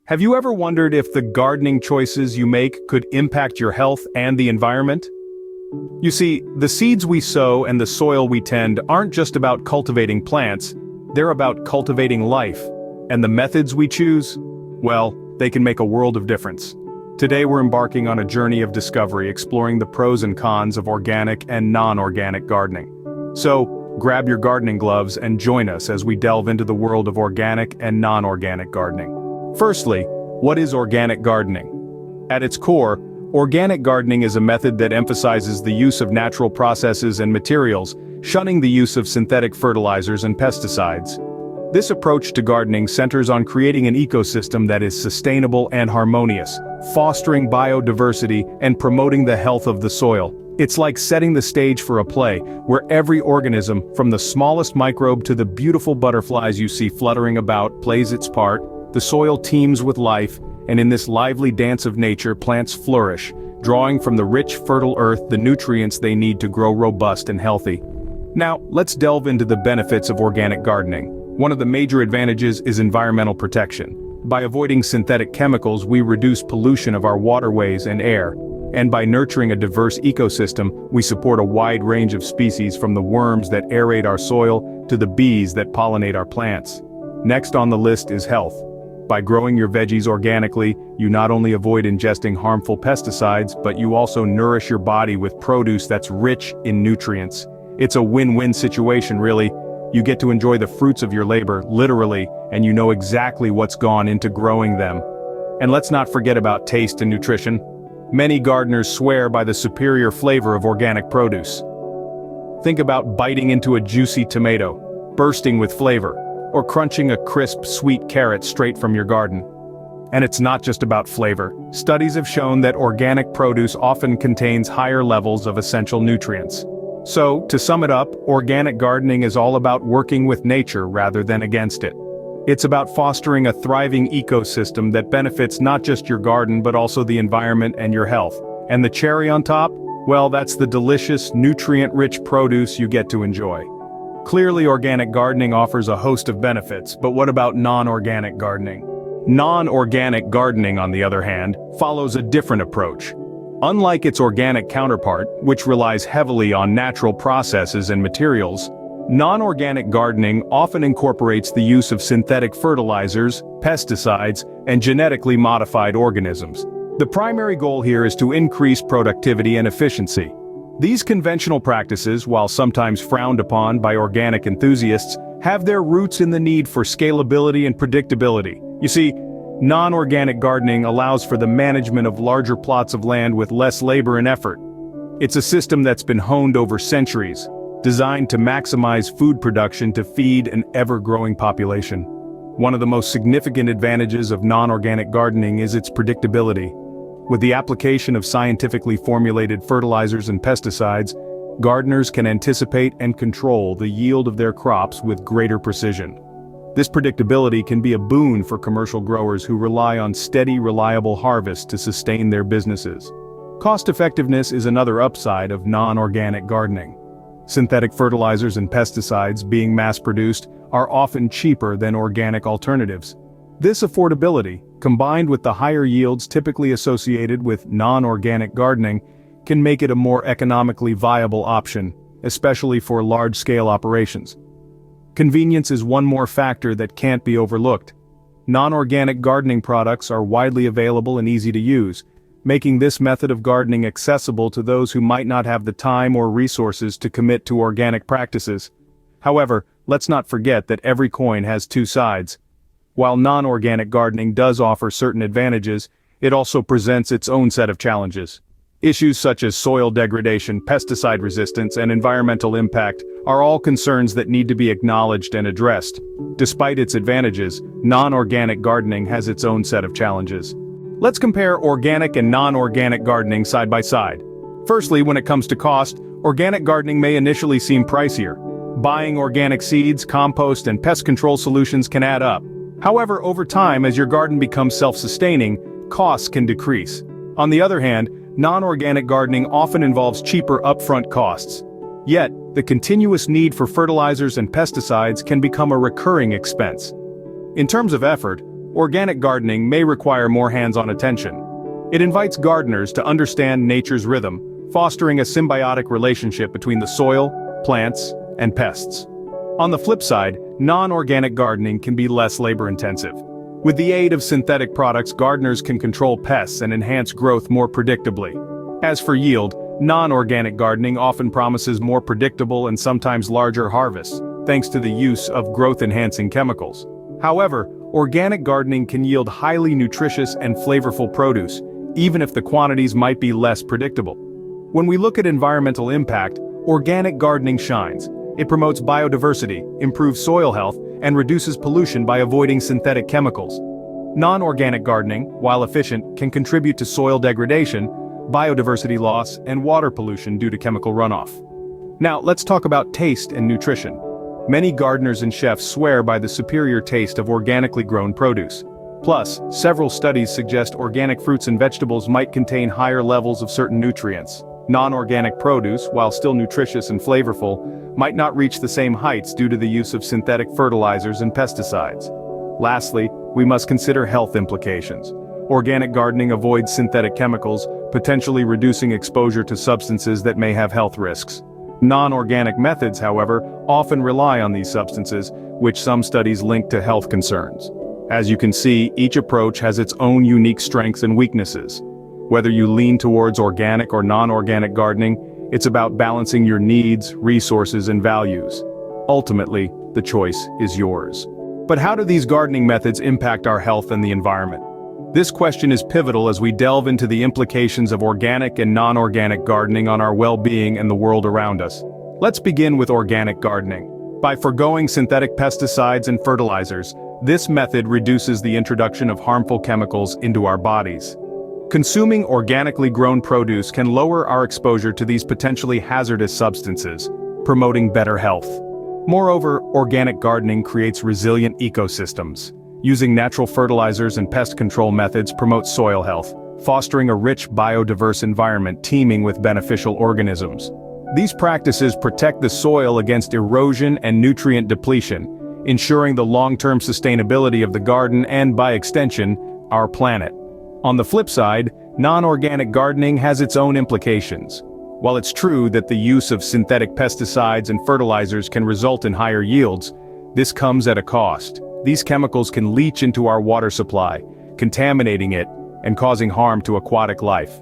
Have you ever wondered if the gardening choices you make could impact your health and the environment? You see, the seeds we sow and the soil we tend aren't just about cultivating plants, they're about cultivating life. And the methods we choose? Well, they can make a world of difference. Today we're embarking on a journey of discovery exploring the pros and cons of organic and non-organic gardening. So, grab your gardening gloves and join us as we delve into the world of organic and non-organic gardening. Firstly, what is organic gardening? At its core, organic gardening is a method that emphasizes the use of natural processes and materials, shunning the use of synthetic fertilizers and pesticides. This approach to gardening centers on creating an ecosystem that is sustainable and harmonious, fostering biodiversity and promoting the health of the soil. It's like setting the stage for a play, where every organism, from the smallest microbe to the beautiful butterflies you see fluttering about, plays its part. The soil teems with life, and in this lively dance of nature plants flourish, drawing from the rich, fertile earth the nutrients they need to grow robust and healthy. Now, let's delve into the benefits of organic gardening. One of the major advantages is environmental protection. By avoiding synthetic chemicals, we reduce pollution of our waterways and air. And by nurturing a diverse ecosystem, we support a wide range of species from the worms that aerate our soil to the bees that pollinate our plants. Next on the list is health. By growing your veggies organically, you not only avoid ingesting harmful pesticides, but you also nourish your body with produce that's rich in nutrients. It's a win-win situation, really. You get to enjoy the fruits of your labor, literally, and you know exactly what's gone into growing them. And let's not forget about taste and nutrition. Many gardeners swear by the superior flavor of organic produce. Think about biting into a juicy tomato, bursting with flavor, or crunching a crisp, sweet carrot straight from your garden. And it's not just about flavor. Studies have shown that organic produce often contains higher levels of essential nutrients. So, to sum it up, organic gardening is all about working with nature rather than against it. It's about fostering a thriving ecosystem that benefits not just your garden but also the environment and your health. And the cherry on top? Well, that's the delicious, nutrient-rich produce you get to enjoy. Clearly, organic gardening offers a host of benefits, but what about non-organic gardening? Non-organic gardening, on the other hand, follows a different approach. Unlike its organic counterpart, which relies heavily on natural processes and materials, non-organic gardening often incorporates the use of synthetic fertilizers, pesticides, and genetically modified organisms. The primary goal here is to increase productivity and efficiency. These conventional practices, while sometimes frowned upon by organic enthusiasts, have their roots in the need for scalability and predictability. You see, non-organic gardening allows for the management of larger plots of land with less labor and effort. It's a system that's been honed over centuries, designed to maximize food production to feed an ever-growing population. One of the most significant advantages of non-organic gardening is its predictability. With the application of scientifically formulated fertilizers and pesticides, gardeners can anticipate and control the yield of their crops with greater precision. This predictability can be a boon for commercial growers who rely on steady, reliable harvests to sustain their businesses. Cost-effectiveness is another upside of non-organic gardening. Synthetic fertilizers and pesticides, being mass-produced, are often cheaper than organic alternatives. This affordability, combined with the higher yields typically associated with non-organic gardening, can make it a more economically viable option, especially for large-scale operations. Convenience is one more factor that can't be overlooked. Non-organic gardening products are widely available and easy to use, making this method of gardening accessible to those who might not have the time or resources to commit to organic practices. However, let's not forget that every coin has two sides. While non-organic gardening does offer certain advantages, it also presents its own set of challenges. Issues such as soil degradation, pesticide resistance, and environmental impact are all concerns that need to be acknowledged and addressed. Despite its advantages, non-organic gardening has its own set of challenges. Let's compare organic and non-organic gardening side by side. Firstly, when it comes to cost, organic gardening may initially seem pricier. Buying organic seeds, compost, and pest control solutions can add up. However, over time, as your garden becomes self-sustaining, costs can decrease. On the other hand, non-organic gardening often involves cheaper upfront costs. Yet, the continuous need for fertilizers and pesticides can become a recurring expense. In terms of effort, organic gardening may require more hands-on attention. It invites gardeners to understand nature's rhythm, fostering a symbiotic relationship between the soil, plants, and pests. On the flip side, non-organic gardening can be less labor-intensive. With the aid of synthetic products, gardeners can control pests and enhance growth more predictably. As for yield, non-organic gardening often promises more predictable and sometimes larger harvests, thanks to the use of growth-enhancing chemicals. However, organic gardening can yield highly nutritious and flavorful produce, even if the quantities might be less predictable. When we look at environmental impact, organic gardening shines. It promotes biodiversity, improves soil health, and reduces pollution by avoiding synthetic chemicals. Non-organic gardening, while efficient, can contribute to soil degradation, biodiversity loss, and water pollution due to chemical runoff. Now, let's talk about taste and nutrition. Many gardeners and chefs swear by the superior taste of organically grown produce. Plus, several studies suggest organic fruits and vegetables might contain higher levels of certain nutrients. Non-organic produce, while still nutritious and flavorful, might not reach the same heights due to the use of synthetic fertilizers and pesticides. Lastly, we must consider health implications. Organic gardening avoids synthetic chemicals, potentially reducing exposure to substances that may have health risks. Non-organic methods, however, often rely on these substances, which some studies link to health concerns. As you can see, each approach has its own unique strengths and weaknesses. Whether you lean towards organic or non-organic gardening, it's about balancing your needs, resources, and values. Ultimately, the choice is yours. But how do these gardening methods impact our health and the environment? This question is pivotal as we delve into the implications of organic and non-organic gardening on our well-being and the world around us. Let's begin with organic gardening. By forgoing synthetic pesticides and fertilizers, this method reduces the introduction of harmful chemicals into our bodies. Consuming organically grown produce can lower our exposure to these potentially hazardous substances, promoting better health. Moreover, organic gardening creates resilient ecosystems. Using natural fertilizers and pest control methods promotes soil health, fostering a rich biodiverse environment teeming with beneficial organisms. These practices protect the soil against erosion and nutrient depletion, ensuring the long-term sustainability of the garden and, by extension, our planet. On the flip side, non-organic gardening has its own implications. While it's true that the use of synthetic pesticides and fertilizers can result in higher yields, this comes at a cost. These chemicals can leach into our water supply, contaminating it and causing harm to aquatic life.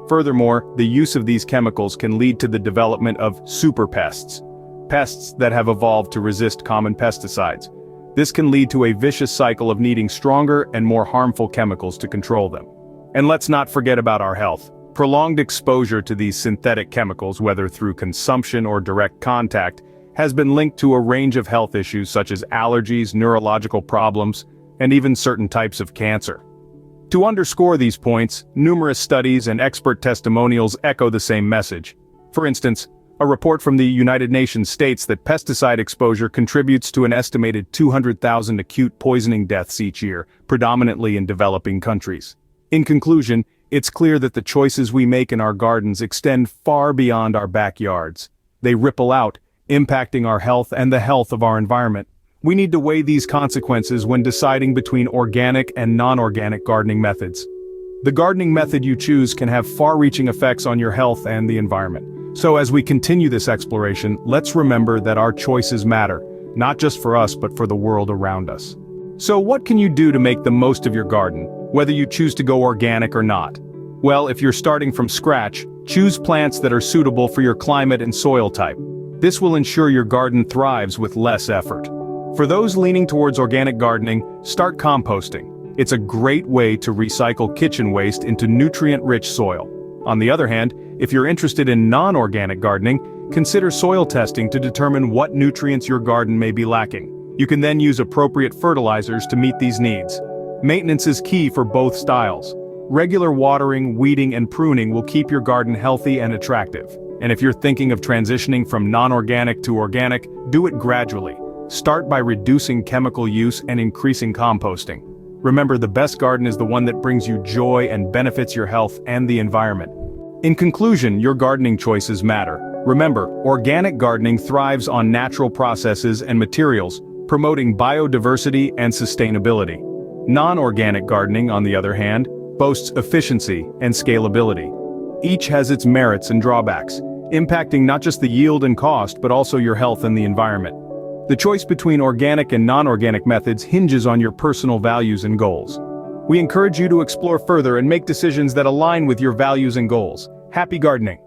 Furthermore, the use of these chemicals can lead to the development of superpests, pests that have evolved to resist common pesticides. This can lead to a vicious cycle of needing stronger and more harmful chemicals to control them. And let's not forget about our health. Prolonged exposure to these synthetic chemicals, whether through consumption or direct contact, has been linked to a range of health issues such as allergies, neurological problems, and even certain types of cancer. To underscore these points, numerous studies and expert testimonials echo the same message. For instance, a report from the United Nations states that pesticide exposure contributes to an estimated 200,000 acute poisoning deaths each year, predominantly in developing countries. In conclusion, it's clear that the choices we make in our gardens extend far beyond our backyards. They ripple out, impacting our health and the health of our environment. We need to weigh these consequences when deciding between organic and non-organic gardening methods. The gardening method you choose can have far-reaching effects on your health and the environment. So as we continue this exploration, let's remember that our choices matter, not just for us but for the world around us. So what can you do to make the most of your garden, whether you choose to go organic or not? Well, if you're starting from scratch, choose plants that are suitable for your climate and soil type. This will ensure your garden thrives with less effort. For those leaning towards organic gardening, start composting. It's a great way to recycle kitchen waste into nutrient-rich soil. On the other hand, if you're interested in non-organic gardening, consider soil testing to determine what nutrients your garden may be lacking. You can then use appropriate fertilizers to meet these needs. Maintenance is key for both styles. Regular watering, weeding, and pruning will keep your garden healthy and attractive. And if you're thinking of transitioning from non-organic to organic, do it gradually. Start by reducing chemical use and increasing composting. Remember, the best garden is the one that brings you joy and benefits your health and the environment. In conclusion, your gardening choices matter. Remember, organic gardening thrives on natural processes and materials, promoting biodiversity and sustainability. Non-organic gardening, on the other hand, boasts efficiency and scalability. Each has its merits and drawbacks, impacting not just the yield and cost but also your health and the environment. The choice between organic and non-organic methods hinges on your personal values and goals. We encourage you to explore further and make decisions that align with your values and goals. Happy gardening!